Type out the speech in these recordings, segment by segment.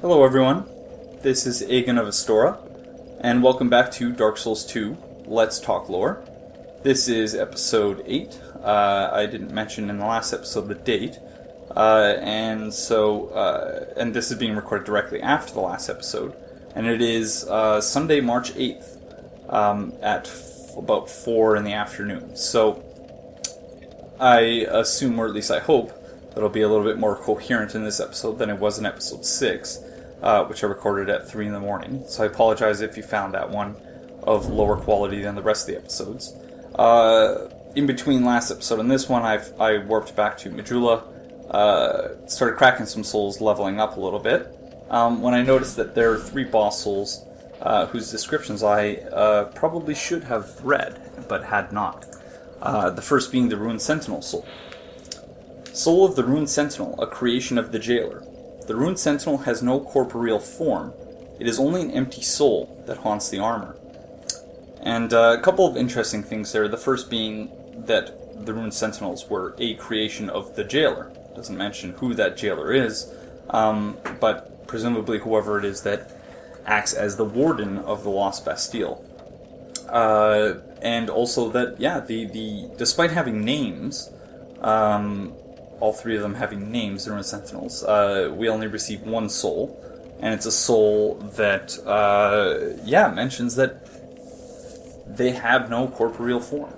Hello everyone, this is Aegon of Astora, and welcome back to Dark Souls 2, Let's Talk Lore. This is episode 8. I didn't mention in the last episode the date, and this is being recorded directly after the last episode, and it is Sunday, March 8th, at about 4 in the afternoon. So, I assume, or at least I hope, that it'll be a little bit more coherent in this episode than it was in episode 6, which I recorded at 3 in the morning. So I apologize if you found that one of lower quality than the rest of the episodes. In between last episode and this one, I warped back to Majula, started cracking some souls, leveling up a little bit, when I noticed that there are 3 boss souls whose descriptions I probably should have read, but had not. The first being the Ruined Sentinel soul. Soul of the Ruined Sentinel, a creation of the Jailer. The Ruined Sentinel has no corporeal form. It is only an empty soul that haunts the armor. And a couple of interesting things there. The first being that the Ruined Sentinels were a creation of the Jailer. It doesn't mention who that Jailer is, but presumably whoever it is that acts as the warden of the Lost Bastille. And also that, despite having names, all 3 of them having names, the Ruined Sentinels, we only receive 1 soul, and it's a soul that, mentions that they have no corporeal form.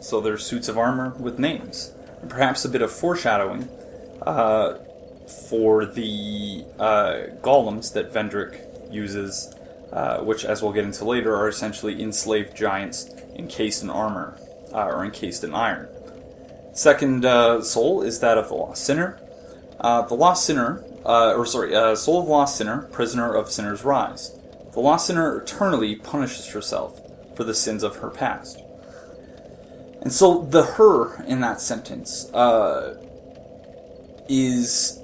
So they're suits of armor with names. And perhaps a bit of foreshadowing for the golems that Vendrick uses, which, as we'll get into later, are essentially enslaved giants encased in armor, or encased in iron. Second soul is that of the Lost Sinner. Soul of the Lost Sinner, prisoner of Sinner's Rise. The Lost Sinner eternally punishes herself for the sins of her past. And so the her in that sentence is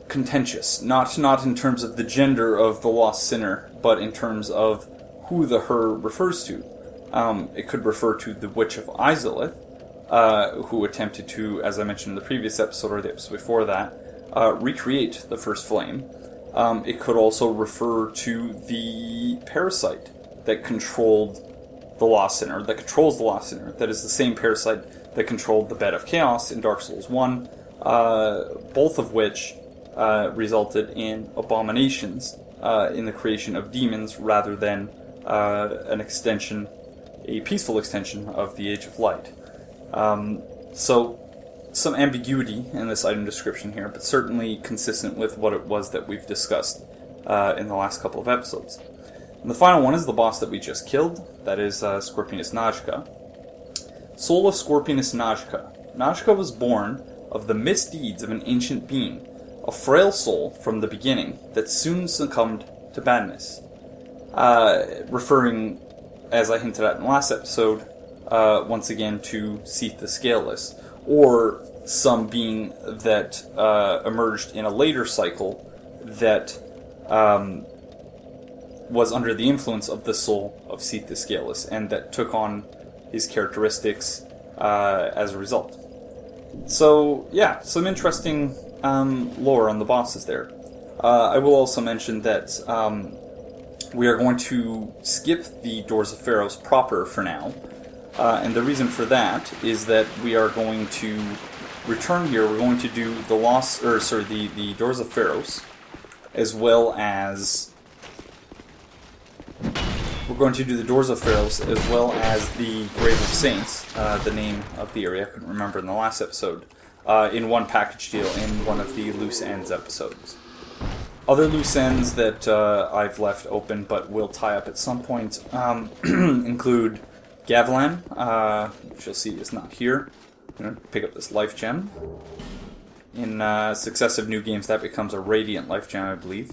contentious, not in terms of the gender of the Lost Sinner, but in terms of who the her refers to. It could refer to the Witch of Izalith, who attempted to, as I mentioned in the previous episode or the episode before that, recreate the first flame. It could also refer to the parasite that controlled the Lost Sinner, that controls the Lost Sinner, that is the same parasite that controlled the Bed of Chaos in Dark Souls 1, both of which resulted in abominations in the creation of demons rather than a peaceful extension of the Age of Light. So, some ambiguity in this item description here, but certainly consistent with what it was that we've discussed in the last couple of episodes. And the final one is the boss that we just killed, that is Scorpionus Najka. Soul of Scorpionus Najka. Najka was born of the misdeeds of an ancient being, a frail soul from the beginning that soon succumbed to badness. Referring, as I hinted at in the last episode, once again to Seath the Scaleless, or some being that emerged in a later cycle that was under the influence of the soul of Seath the Scaleless, and that took on his characteristics as a result. So, yeah, some interesting lore on the bosses there. I will also mention that we are going to skip the Doors of Pharros proper for now. And the reason for that is that we are going to return here. We're going to do the Doors of Pharros, as well as the Grave of Saints, the name of the area I couldn't remember in the last episode, in one package deal in one of the Loose Ends episodes. Other loose ends that I've left open but will tie up at some point include Gavilan, which you'll see is not here. I'm going to pick up this life gem. In successive new games, that becomes a radiant life gem, I believe.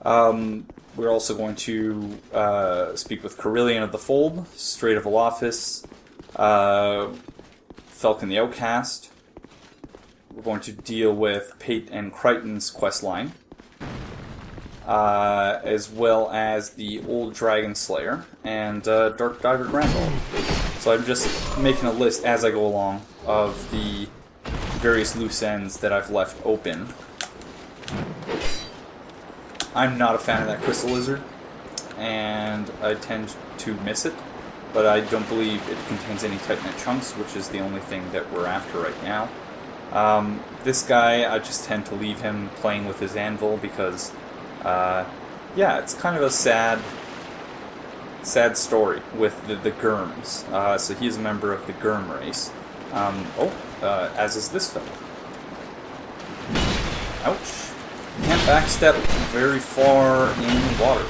We're also going to speak with Carillion of the Fold, Strait of Alophis, Falcon the Outcast. We're going to deal with Pate and Crichton's questline, as well as the Old Dragon Slayer and Dark Diver Grandall. So I'm just making a list as I go along of the various loose ends that I've left open. I'm not a fan of that crystal lizard, and I tend to miss it, but I don't believe it contains any titanite chunks, which is the only thing that we're after right now. This guy, I just tend to leave him playing with his anvil because, yeah, it's kind of a sad story with the Gurms. So he's a member of the Gurm race. As is this fellow. Ouch. Can't backstep very far in water.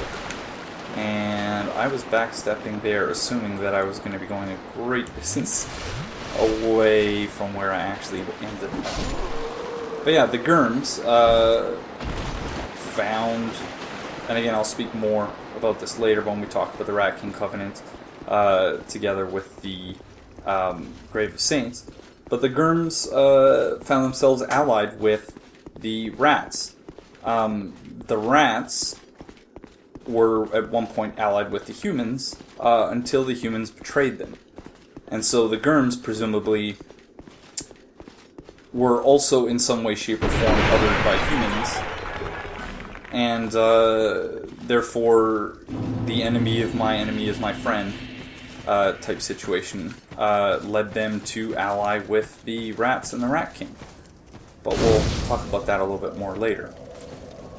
And I was backstepping there, assuming that I was going to be going a great distance away from where I actually ended up. But yeah, the Gurms found, and again I'll speak more about this later when we talk about the Rat King Covenant together with the Grave of Saints, but the Gurms found themselves allied with the Rats. The Rats were at one point allied with the humans until the humans betrayed them. And so the Gurms presumably were also in some way, shape, or form othered by humans, and therefore the enemy of my enemy is my friend type situation led them to ally with the Rats and the Rat King. But we'll talk about that a little bit more later.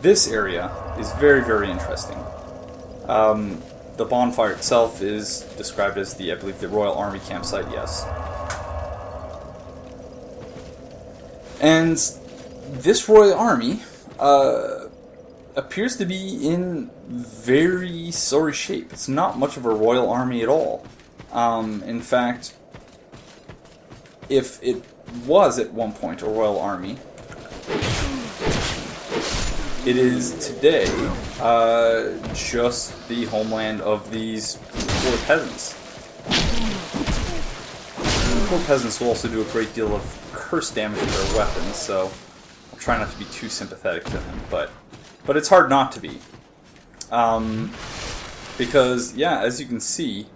This area is very, very interesting. The bonfire itself is described as I believe, the Royal Army campsite, yes. And this Royal Army appears to be in very sorry shape. It's not much of a Royal Army at all. In fact, if it was at one point a Royal Army, it is today just the homeland of these poor peasants. Poor peasants will also do a great deal of curse damage to their weapons, so I'll try not to be too sympathetic to them, but it's hard not to be. Because, yeah, as you can see,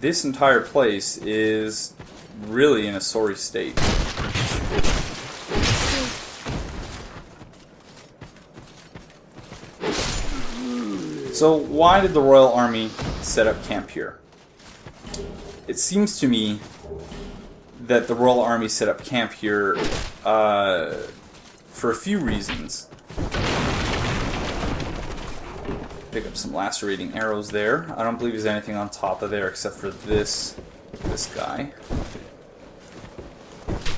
this entire place is really in a sorry state. So why did the Royal Army set up camp here? It seems to me that the Royal Army set up camp here for a few reasons. Pick up some lacerating arrows there. I don't believe there's anything on top of there except for this guy.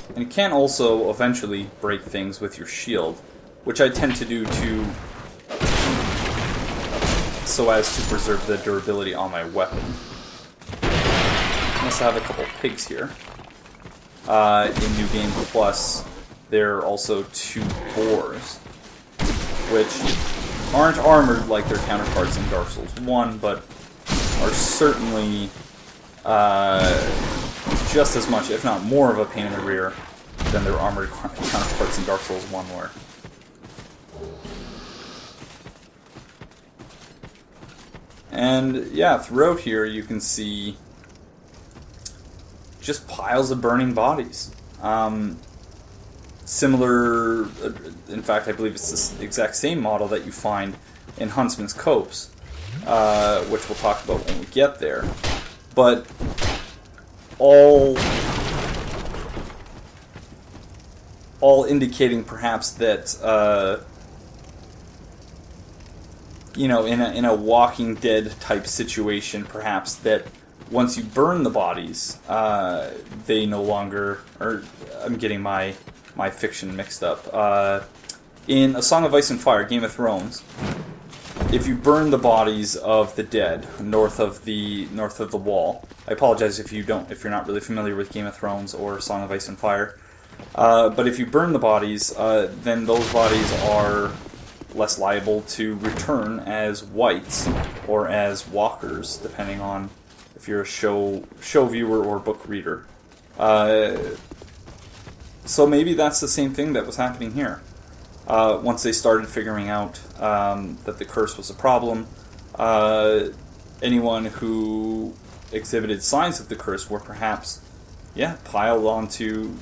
And you can also eventually break things with your shield, which I tend to do so as to preserve the durability on my weapon. I also have a couple pigs here. In New Game Plus, there are also 2 boars, which aren't armored like their counterparts in Dark Souls 1, but are certainly just as much, if not more, of a pain in the rear than their armored counterparts in Dark Souls 1 were. And yeah, throughout here you can see just piles of burning bodies. Similar, in fact, I believe it's the exact same model that you find in Huntsman's Copse, which we'll talk about when we get there. But all indicating perhaps that in a Walking Dead type situation, perhaps that once you burn the bodies, they no longer. Or I'm getting my fiction mixed up. In A Song of Ice and Fire, Game of Thrones, if you burn the bodies of the dead north of the wall, I apologize if you're not really familiar with Game of Thrones or Song of Ice and Fire, but if you burn the bodies, then those bodies are less liable to return as wights or as walkers, depending on if you're a show viewer or book reader. So maybe that's the same thing that was happening here. Once they started figuring out that the curse was a problem, anyone who exhibited signs of the curse were perhaps, piled onto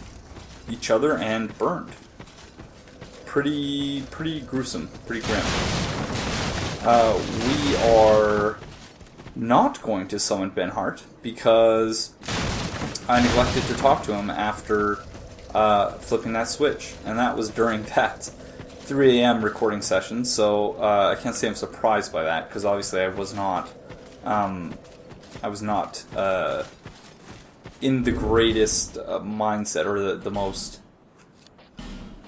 each other and burned. pretty gruesome, pretty grim. We are not going to summon Benhart because I neglected to talk to him after flipping that switch, and that was during that 3 a.m. recording session. So I can't say I'm surprised by that, because obviously I was not in the greatest mindset, or the most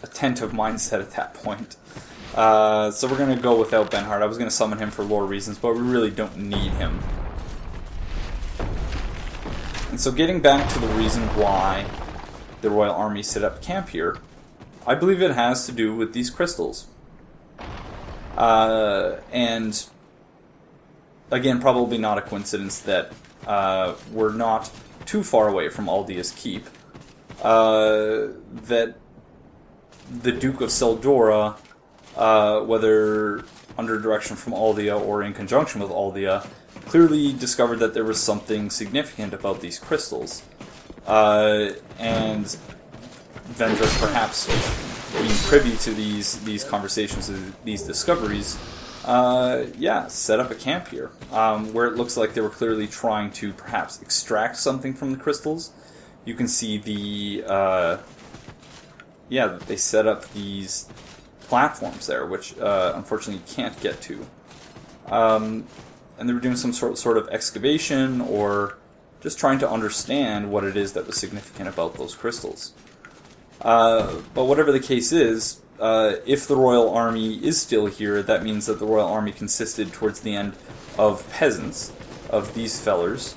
attentive mindset at that point. So we're going to go without Benhart. I was going to summon him for lore reasons, but we really don't need him. And so getting back to the reason why the Royal Army set up camp here, I believe it has to do with these crystals. And again, probably not a coincidence that we're not too far away from Aldea's keep. That the Duke of Seldora, whether under direction from Aldea or in conjunction with Aldea, clearly discovered that there was something significant about these crystals. And Vendrick, perhaps being privy to these conversations, these discoveries, set up a camp here, where it looks like they were clearly trying to perhaps extract something from the crystals. You can see that they set up these platforms there, which unfortunately you can't get to. And they were doing some sort of excavation, or just trying to understand what it is that was significant about those crystals. But whatever the case is, if the Royal Army is still here, that means that the Royal Army consisted towards the end of peasants, of these fellers,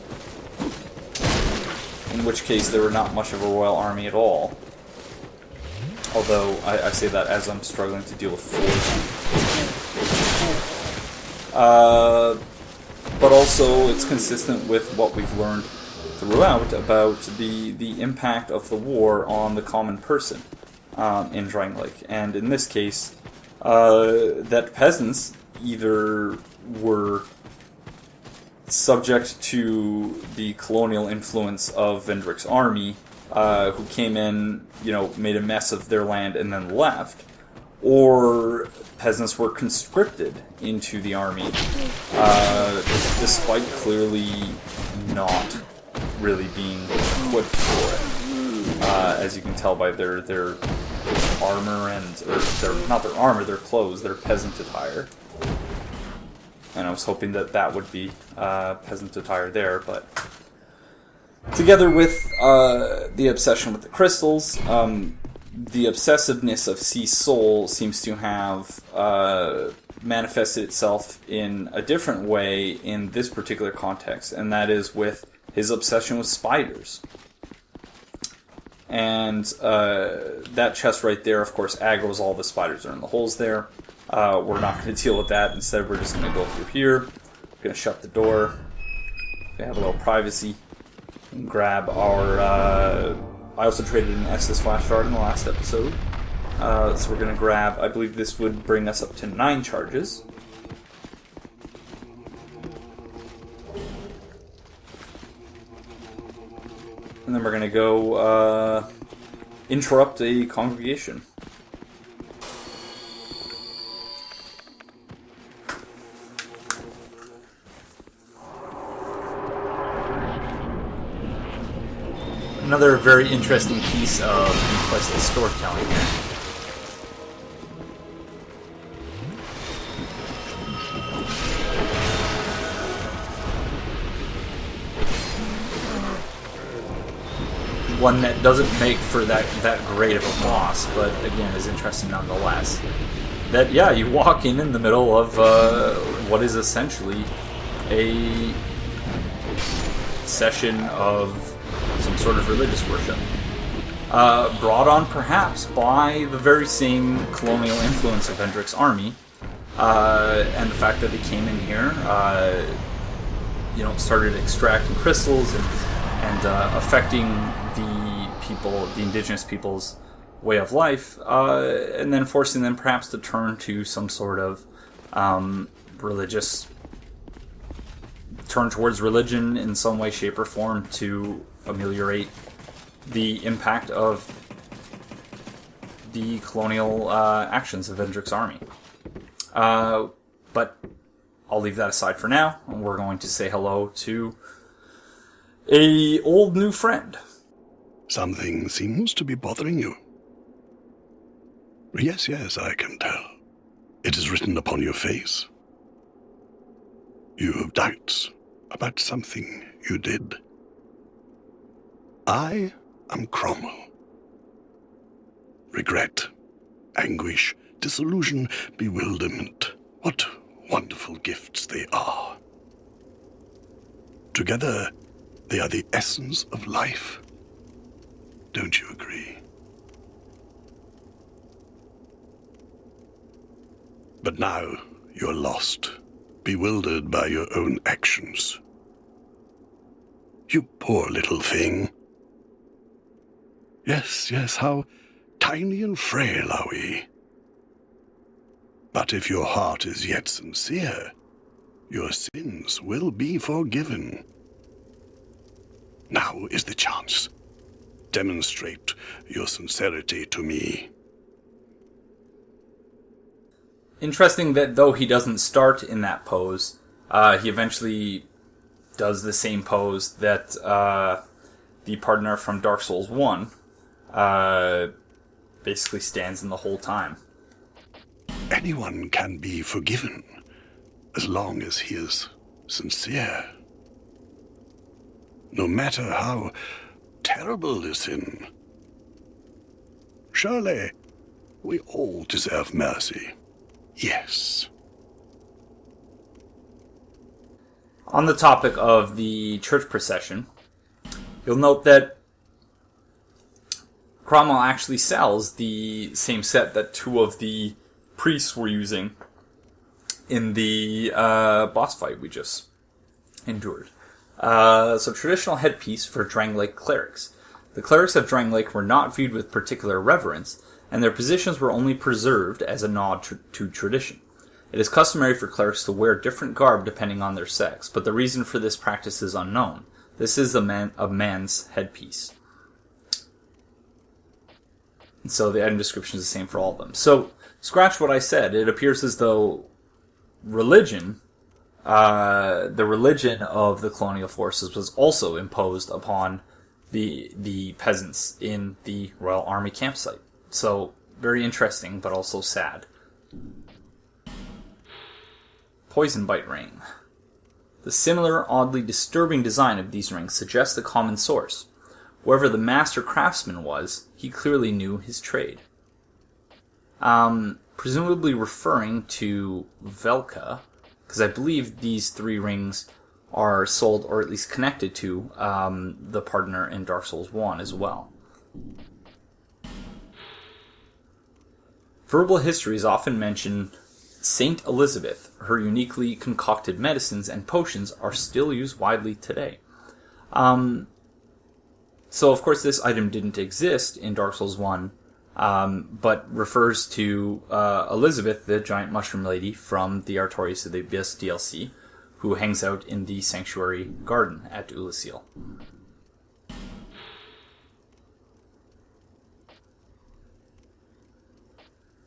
in which case they were not much of a Royal Army at all. Although, I say that as I'm struggling to deal with 4. But also, it's consistent with what we've learned throughout about the impact of the war on the common person in Drang Lake. And in this case, that peasants either were subject to the colonial influence of Vendrick's army, who came in, made a mess of their land and then left, or peasants were conscripted into the army, despite clearly not really being equipped for it, as you can tell by their armor their clothes, their peasant attire. And I was hoping that would be peasant attire there, but together with the obsession with the crystals, the obsessiveness of C's soul seems to have manifested itself in a different way in this particular context, and that is with his obsession with spiders. And that chest right there, of course, aggroes all the spiders that are in the holes there. We're not going to deal with that. Instead, we're just going to go through here. We're going to shut the door. We have a little privacy. And grab our... I also traded an Estus flash shard in the last episode. So we're going to grab... I believe this would bring us up to 9 charges. And then we're going to go interrupt a congregation. Another very interesting piece of quest storytelling here. One that doesn't make for that great of a boss, but again is interesting nonetheless. That, you walk in the middle of what is essentially a session of some sort of religious worship, brought on perhaps by the very same colonial influence of Vendrick's army, and the fact that they came in here, started extracting crystals and affecting the indigenous people's way of life, and then forcing them perhaps to turn to some sort of turn towards religion in some way, shape, or form to ameliorate the impact of the colonial actions of Vendrick's army. But I'll leave that aside for now, and we're going to say hello to a old new friend. Something seems to be bothering you. Yes, I can tell. It is written upon your face. You have doubts about something you did. I am Cromwell. Regret, anguish, disillusion, bewilderment. What wonderful gifts they are. Together, they are the essence of life. Don't you agree? But now you're lost, bewildered by your own actions. You poor little thing. Yes, how tiny and frail are we. But if your heart is yet sincere, your sins will be forgiven. Now is the chance. Demonstrate your sincerity to me. Interesting that though he doesn't start in that pose, he eventually does the same pose that the partner from Dark Souls 1 basically stands in the whole time. Anyone can be forgiven as long as he is sincere. No matter how terrible the sin. Surely, we all deserve mercy. Yes. On the topic of the church procession, you'll note that Cromwell actually sells the same set that two of the priests were using in the boss fight we just endured. So traditional headpiece for Drangleic clerics. The clerics of Drangleic were not viewed with particular reverence, and their positions were only preserved as a nod to tradition. It is customary for clerics to wear different garb depending on their sex, but the reason for this practice is unknown. This is a man's headpiece. And so the item description is the same for all of them. So, scratch what I said. It appears as though religion, the religion of the colonial forces was also imposed upon the peasants in the Royal Army campsite. So, very interesting, but also sad. Poison bite ring. The similar, oddly disturbing design of these rings suggests a common source. Whoever the master craftsman was, he clearly knew his trade. Presumably referring to Velka, because I believe these three rings are sold, or at least connected to, the partner in Dark Souls 1 as well. Verbal histories often mention Saint Elizabeth. Her uniquely concocted medicines and potions are still used widely today. So, of course, this item didn't exist in Dark Souls 1, but refers to Elizabeth, the giant mushroom lady from the Artorias of the Abyss DLC, who hangs out in the Sanctuary Garden at Ulasil.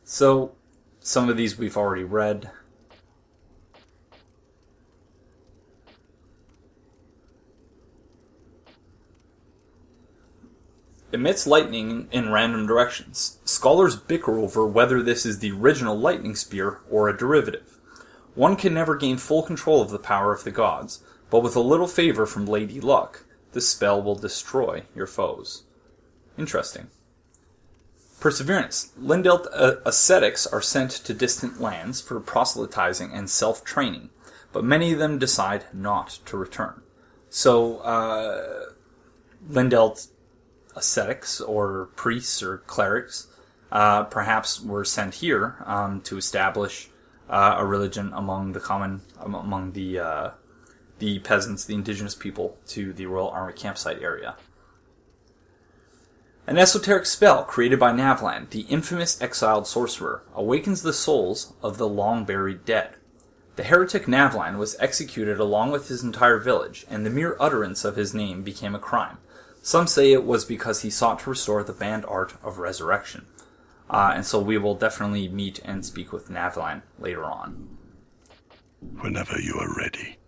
So, some of these we've already read. Emits lightning in random directions. Scholars bicker over whether this is the original lightning spear or a derivative. One can never gain full control of the power of the gods, but with a little favor from Lady Luck, this spell will destroy your foes. Interesting. Perseverance. Lindelt ascetics are sent to distant lands for proselytizing and self-training, but many of them decide not to return. So, Lindelt ascetics, or priests, or clerics, perhaps were sent here to establish a religion among the peasants, the indigenous people, to the Royal Army campsite area. An esoteric spell created by Navlan, the infamous exiled sorcerer, awakens the souls of the long-buried dead. The heretic Navlan was executed along with his entire village, and the mere utterance of his name became a crime. Some say it was because he sought to restore the banned art of resurrection. And so we will definitely meet and speak with Navalan later on. Whenever you are ready.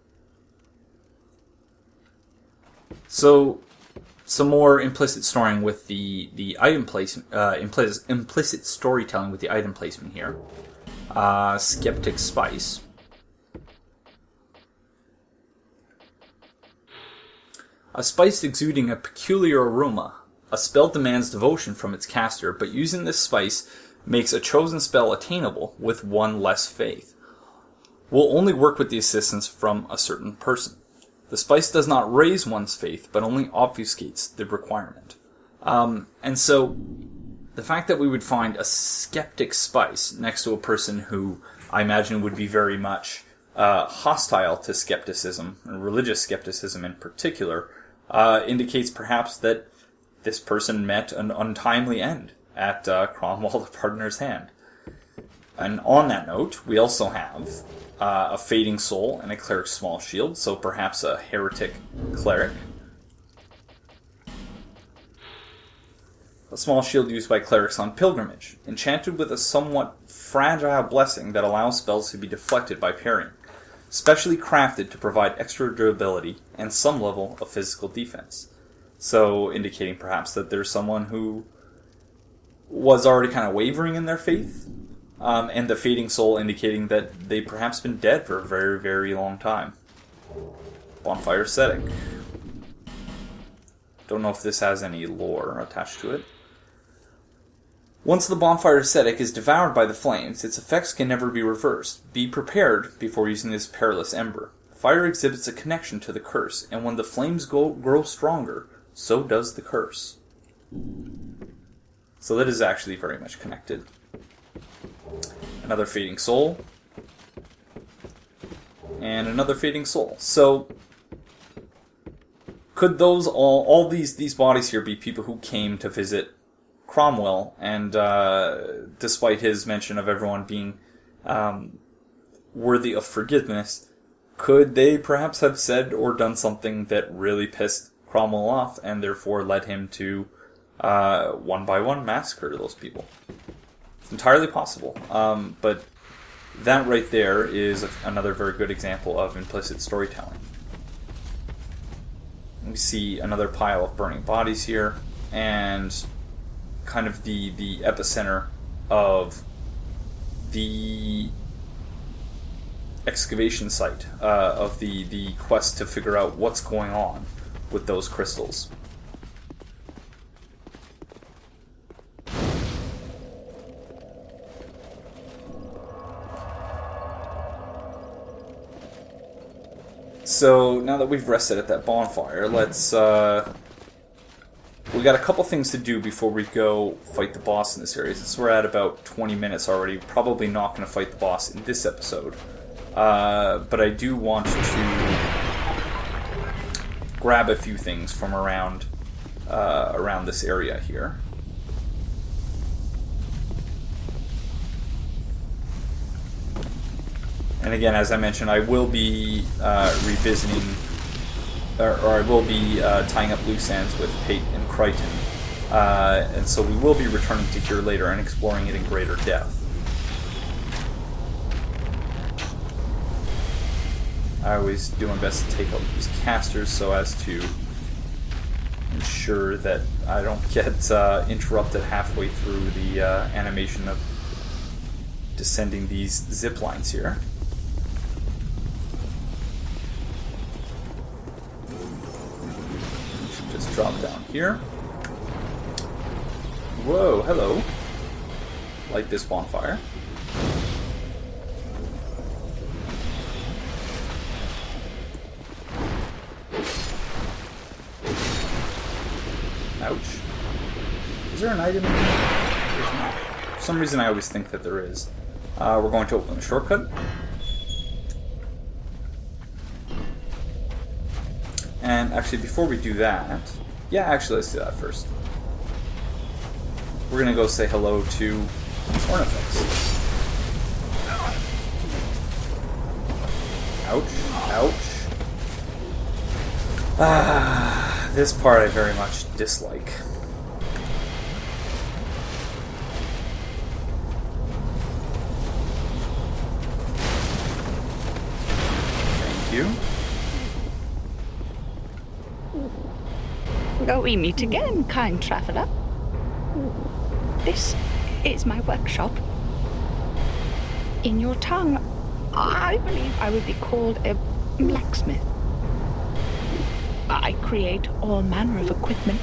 So, some more implicit storytelling with the item placement. Implicit storytelling with the item placement here. Skeptic Spice. A spice exuding a peculiar aroma. A spell demands devotion from its caster, but using this spice makes a chosen spell attainable with one less faith. Will only work with the assistance from a certain person. The spice does not raise one's faith, but only obfuscates the requirement. And so, the fact that we would find a skeptic spice next to a person who I imagine would be very much hostile to skepticism, and religious skepticism in particular, indicates perhaps that this person met an untimely end at Cromwell the Pardoner's hand. And on that note, we also have a Fading Soul and a Cleric's Small Shield, so perhaps a heretic cleric. A small shield used by clerics on pilgrimage, enchanted with a somewhat fragile blessing that allows spells to be deflected by parrying, specially crafted to provide extra durability and some level of physical defense. So, indicating perhaps that there's someone who was already kind of wavering in their faith, and the Fading Soul indicating that they've perhaps been dead for a very, very long time. Bonfire Ascetic. Don't know if this has any lore attached to it. Once the Bonfire Ascetic is devoured by the flames, its effects can never be reversed. Be prepared before using this perilous ember. Fire exhibits a connection to the curse, and when the flames grow stronger, so does the curse. So that is actually very much connected. Another Fading Soul. And another Fading Soul. So, could those all these bodies here be people who came to visit Cromwell, and despite his mention of everyone being worthy of forgiveness, could they perhaps have said or done something that really pissed Cromwell off, and therefore led him to one by one massacre those people? It's entirely possible, but that right there is another very good example of implicit storytelling. We see another pile of burning bodies here, and kind of the epicenter of the excavation site of the quest to figure out what's going on with those crystals. So now that we've rested at that bonfire, let's we got a couple things to do before we go fight the boss in this area. Since we're at about 20 minutes already, probably not going to fight the boss in this episode. But I do want to grab a few things from around this area here. And again, as I mentioned, I will be revisiting, or I will be tying up loose ends with Pate and Crichton. And so we will be returning to here later and exploring it in greater depth. I always do my best to take out these casters so as to ensure that I don't get interrupted halfway through the animation of descending these zip lines here. Just drop down here. Whoa, hello. Light this bonfire. Ouch. Is there an item in here? There's not. For some reason I always think that there is. We're going to open a shortcut. And actually, before we do that... Yeah, actually, let's do that first. We're going to go say hello to Ornifex. Ouch. Ouch. This part I very much dislike. you. Oh, we meet again, kind traveller. This is my workshop. In your tongue, I believe I would be called a blacksmith. I create all manner of equipment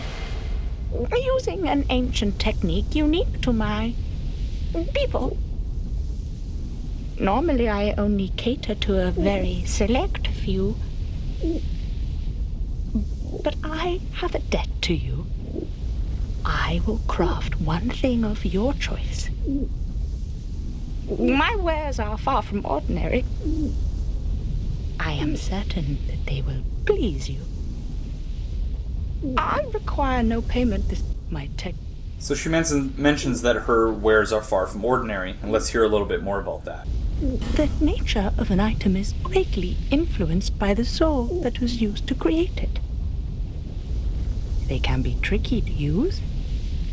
using an ancient technique unique to my people. Normally, I only cater to a very select few. But I have a debt to you. I will craft one thing of your choice. My wares are far from ordinary. I am certain that they will please you. I require no payment. My tech. So she mentions that her wares are far from ordinary, and let's hear a little bit more about that. The nature of an item is greatly influenced by the soul that was used to create it. They can be tricky to use,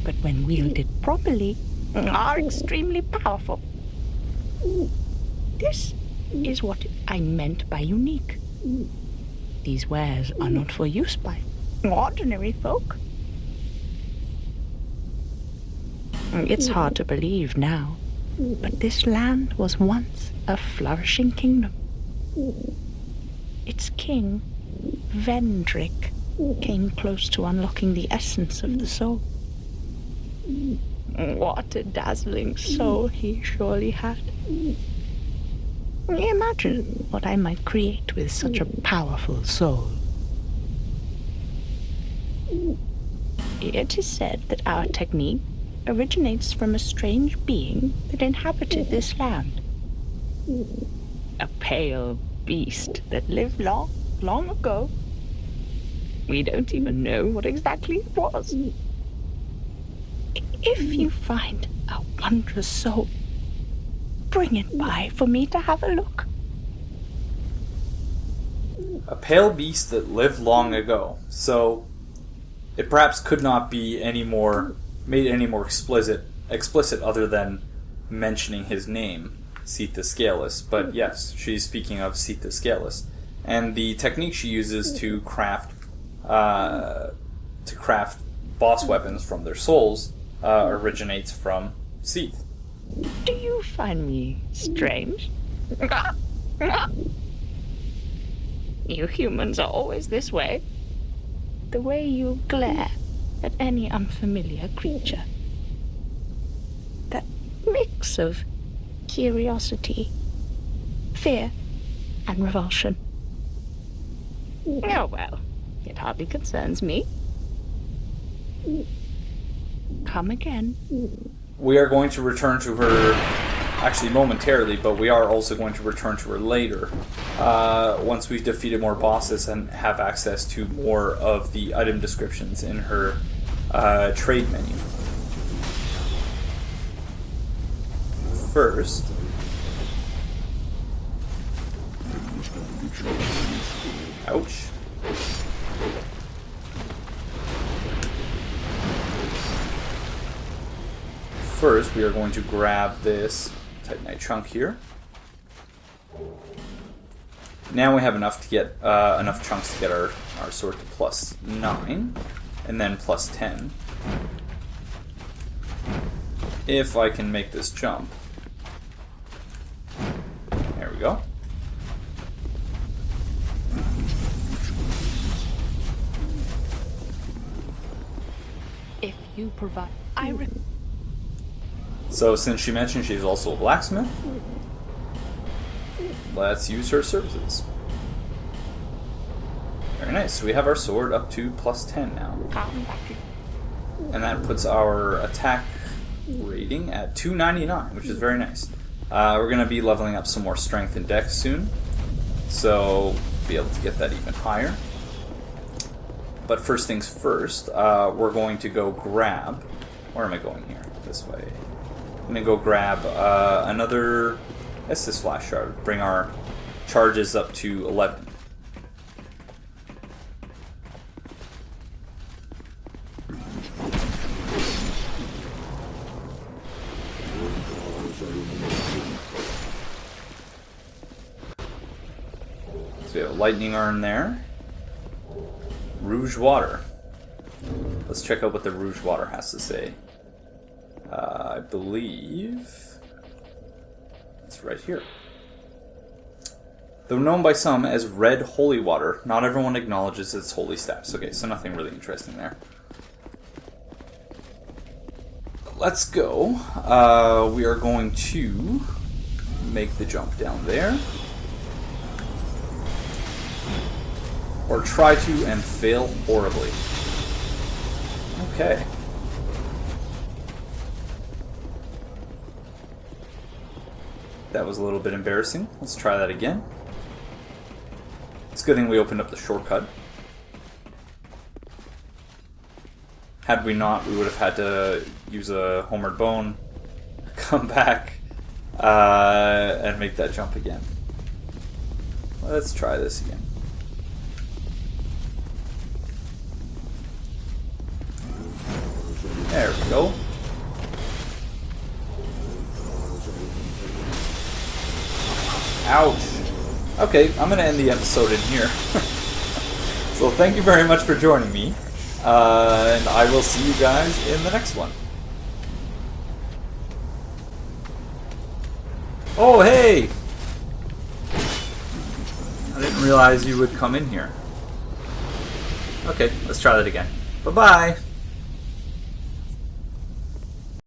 but when wielded properly, are extremely powerful. This is what I meant by unique. These wares are not for use by ordinary folk. It's hard to believe now, but this land was once a flourishing kingdom. Its king, Vendrick, came close to unlocking the essence of the soul. What a dazzling soul he surely had. Imagine what I might create with such a powerful soul. It is said that our technique originates from a strange being that inhabited this land. A pale beast that lived long, long ago. We don't even know what exactly it was. If you find a wondrous soul, bring it by for me to have a look. A pale beast that lived long ago. So it perhaps could not be made any more explicit other than mentioning his name, Sita Scalus. But yes, she's speaking of Sita Scalus. And the technique she uses to craft boss weapons from their souls originates from Seath. Do you find me strange? You humans are always this way. The way you glare at any unfamiliar creature. That mix of curiosity, fear, and revulsion. Oh well, it hardly concerns me. Come again. We are going to return to her, actually momentarily, but we are also going to return to her later, once we've defeated more bosses and have access to more of the item descriptions in her trade menu. First, ouch. First, we are going to grab this Titanite chunk here. Now we have enough to get enough chunks to get our sword to +9, and then +10. If I can make this jump. There we go. If you provide... So since she mentioned she's also a blacksmith, let's use her services. Very nice. So we have our sword up to +10 now. And that puts our attack rating at 299, which is very nice. We're going to be leveling up some more strength and dex soon, so be able to get that even higher. But first things first, we're going to go grab... Where am I going here? This way. I'm going to go grab another Estus Flash Shard. Bring our charges up to 11. So we have a lightning urn there. Rouge water. Let's check out what the rouge water has to say. I believe it's right here. Though known by some as red holy water, not everyone acknowledges its holy status. Okay, so nothing really interesting there. Let's go. We are going to make the jump down there. Or try to and fail horribly. Okay. That was a little bit embarrassing. Let's try that again. It's a good thing we opened up the shortcut. Had we not, we would have had to use a Homered Bone, come back, and make that jump again. Let's try this again. There we go. Ouch. Okay, I'm going to end the episode in here. So thank you very much for joining me. And I will see you guys in the next one. Oh, hey! I didn't realize you would come in here. Okay, let's try that again. Bye-bye!